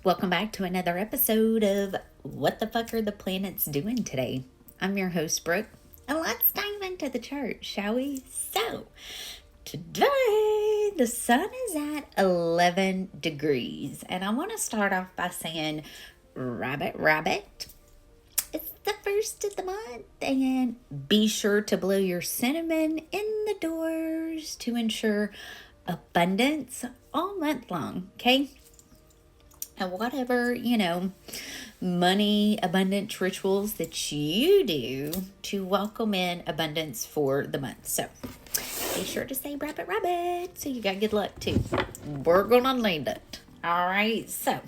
Welcome back to another episode of What the Fuck Are the Planets Doing Today? I'm your host, Brooke, and let's dive into the chart, shall we? So, today the sun is at 11 degrees, and I want to start off by saying, rabbit, rabbit. It's the first of the month, and be sure to blow your cinnamon in the doors to ensure abundance all month long, okay? And whatever, money abundance rituals that you do to welcome in abundance for the month. So be sure to say rabbit, rabbit. So you got good luck too. We're going to need it. All right. So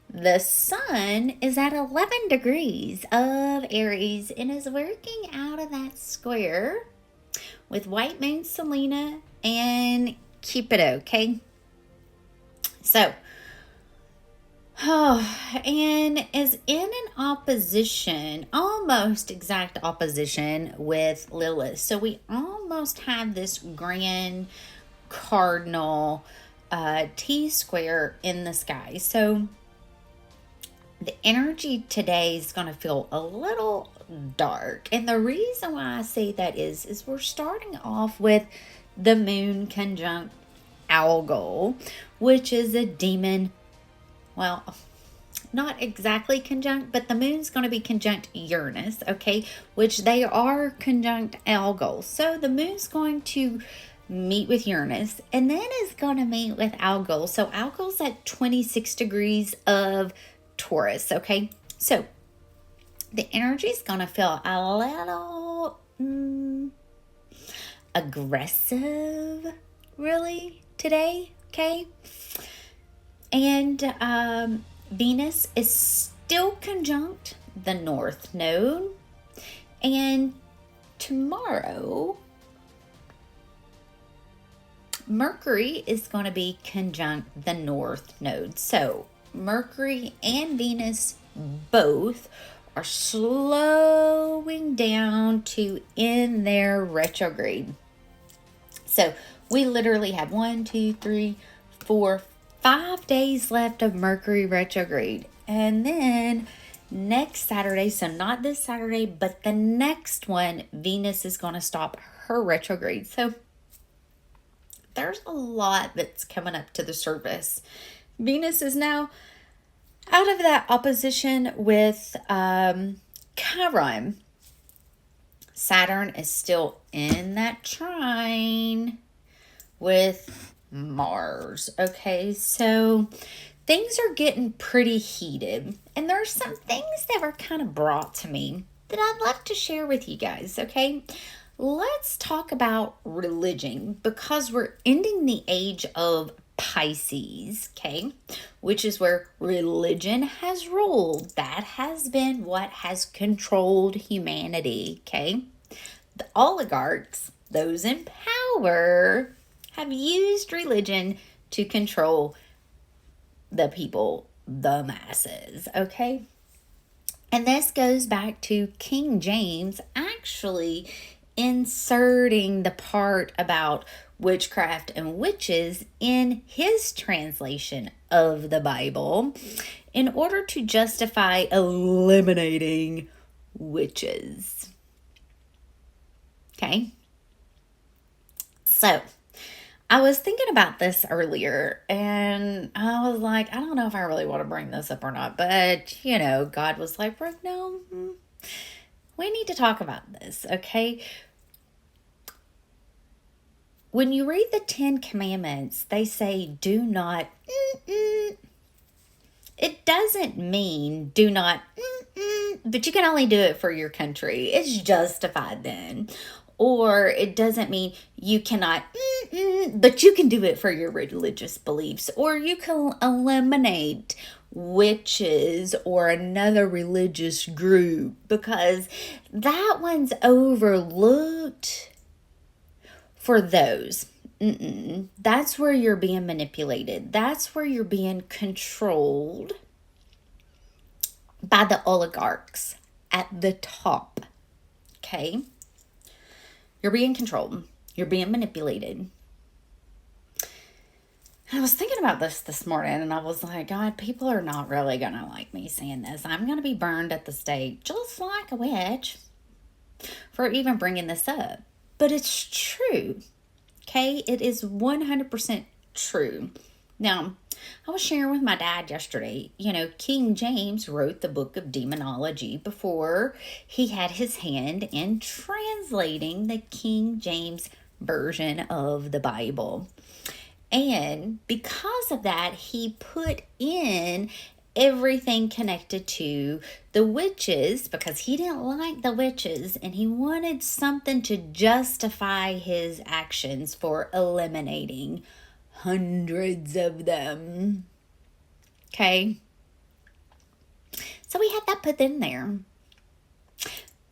the sun is at 11 degrees of Aries and is working out of that square with White Moon Selena and Cupido. Okay. So, and is in an opposition, almost exact opposition with Lilith. So we almost have this grand cardinal T-square in the sky. So the energy today is going to feel a little dark. And the reason why I say that is we're starting off with the moon conjunct Algol, which is a demon. Well, not exactly conjunct, but the moon's going to be conjunct Uranus, okay, which they are conjunct Algol. So the moon's going to meet with Uranus and then is going to meet with Algol. So Algol's at 26 degrees of Taurus, okay? So the energy is going to feel a little aggressive, really, today, okay? And Venus is still conjunct the North Node. And tomorrow, Mercury is going to be conjunct the North Node. So Mercury and Venus both are slowing down to end their retrograde. So we literally have 5 days left of Mercury retrograde. And then next Saturday, so not this Saturday, but the next one, Venus is going to stop her retrograde. So there's a lot that's coming up to the surface. Venus is now out of that opposition with Chiron. Saturn is still in that trine with Mars. Okay, so things are getting pretty heated, and there's some things that were kind of brought to me that I'd love to share with you guys. Okay, let's talk about religion, because we're ending the age of Pisces, okay, which is where religion has ruled. That has been what has controlled humanity. Okay, the oligarchs, those in power, have used religion to control the people, the masses, okay? And this goes back to King James actually inserting the part about witchcraft and witches in his translation of the Bible in order to justify eliminating witches. Okay? So, I was thinking about this earlier, and I was like, I don't know if I really want to bring this up or not, but, God was like, Brooke, no, we need to talk about this, okay? When you read the 10 Commandments, they say, do not, It doesn't mean do not, but you can only do it for your country. It's justified then. Or it doesn't mean you cannot, but you can do it for your religious beliefs. Or you can eliminate witches or another religious group because that one's overlooked for those. That's where you're being manipulated. That's where you're being controlled by the oligarchs at the top. Okay? You're being controlled. You're being manipulated. I was thinking about this morning, and I was like, God, people are not really going to like me saying this. I'm going to be burned at the stake just like a witch for even bringing this up. But it's true. Okay? It is 100% true. Now, I was sharing with my dad yesterday, King James wrote the book of demonology before he had his hand in translating the King James version of the Bible. And because of that, he put in everything connected to the witches because he didn't like the witches and he wanted something to justify his actions for eliminating hundreds of them. Okay? So we had that put in there.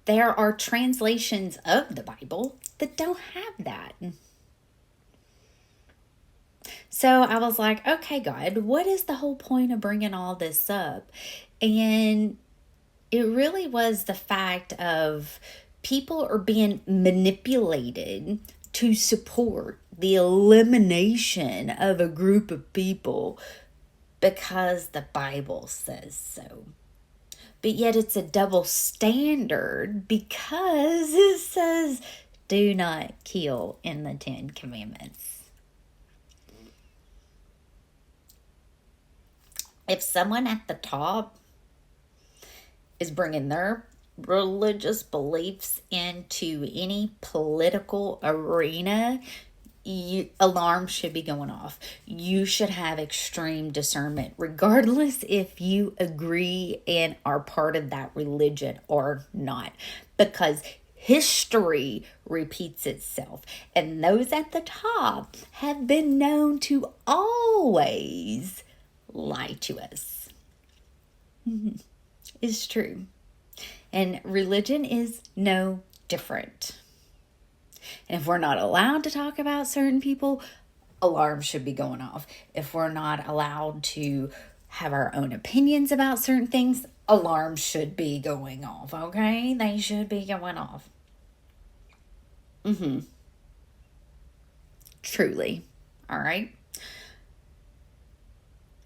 There are translations of the Bible that don't have that. So I was like, okay, God, what is the whole point of bringing all this up? And it really was the fact of people are being manipulated to support the elimination of a group of people because the Bible says so. But yet it's a double standard because it says, do not kill in the 10 Commandments. If someone at the top is bringing their religious beliefs into any political arena, alarms should be going off. You should have extreme discernment, regardless if you agree and are part of that religion or not, because history repeats itself, and those at the top have been known to always lie to us. It's true. And religion is no different. And if we're not allowed to talk about certain people, alarms should be going off. If we're not allowed to have our own opinions about certain things, alarms should be going off, okay? They should be going off. Truly. All right?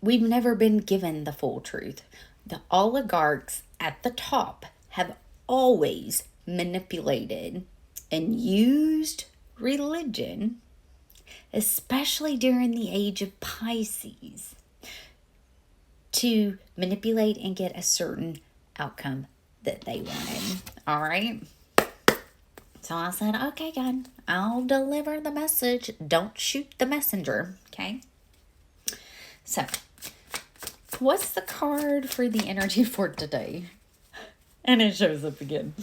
We've never been given the full truth. The oligarchs at the top have always manipulated and used religion, especially during the age of Pisces, to manipulate and get a certain outcome that they wanted. All right? So I said, okay, God, I'll deliver the message. Don't shoot the messenger, okay? So, what's the card for the energy for today? And it shows up again.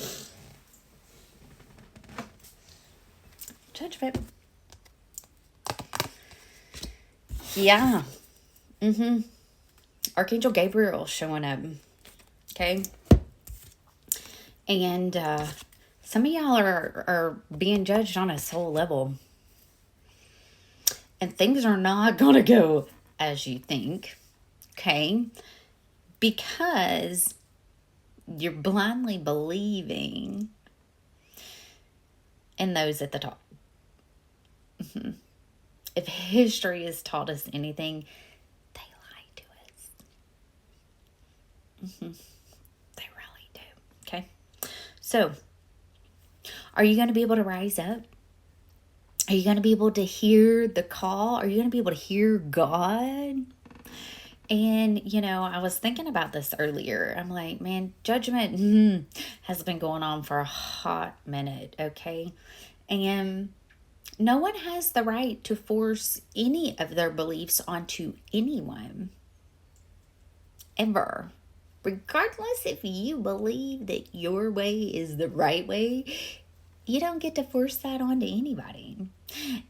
Judgment. Yeah. Archangel Gabriel showing up. Okay. And some of y'all are being judged on a soul level. And things are not going to go as you think. Okay. Because you're blindly believing in those at the top. If history has taught us anything, they lie to us. They really do. Okay. So, are you going to be able to rise up? Are you going to be able to hear the call? Are you going to be able to hear God? And, I was thinking about this earlier. I'm like, man, judgment has been going on for a hot minute, okay? And no one has the right to force any of their beliefs onto anyone. Ever. Regardless if you believe that your way is the right way, you don't get to force that onto anybody.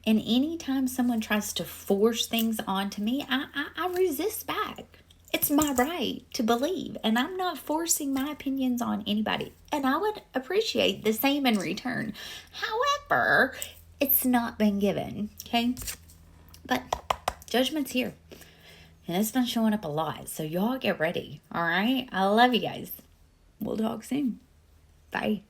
And anytime someone tries to force things onto me, I resist back. It's my right to believe, and I'm not forcing my opinions on anybody. And I would appreciate the same in return. However, it's not been given, okay? But judgment's here. And it's been showing up a lot. So y'all get ready, all right? I love you guys. We'll talk soon. Bye.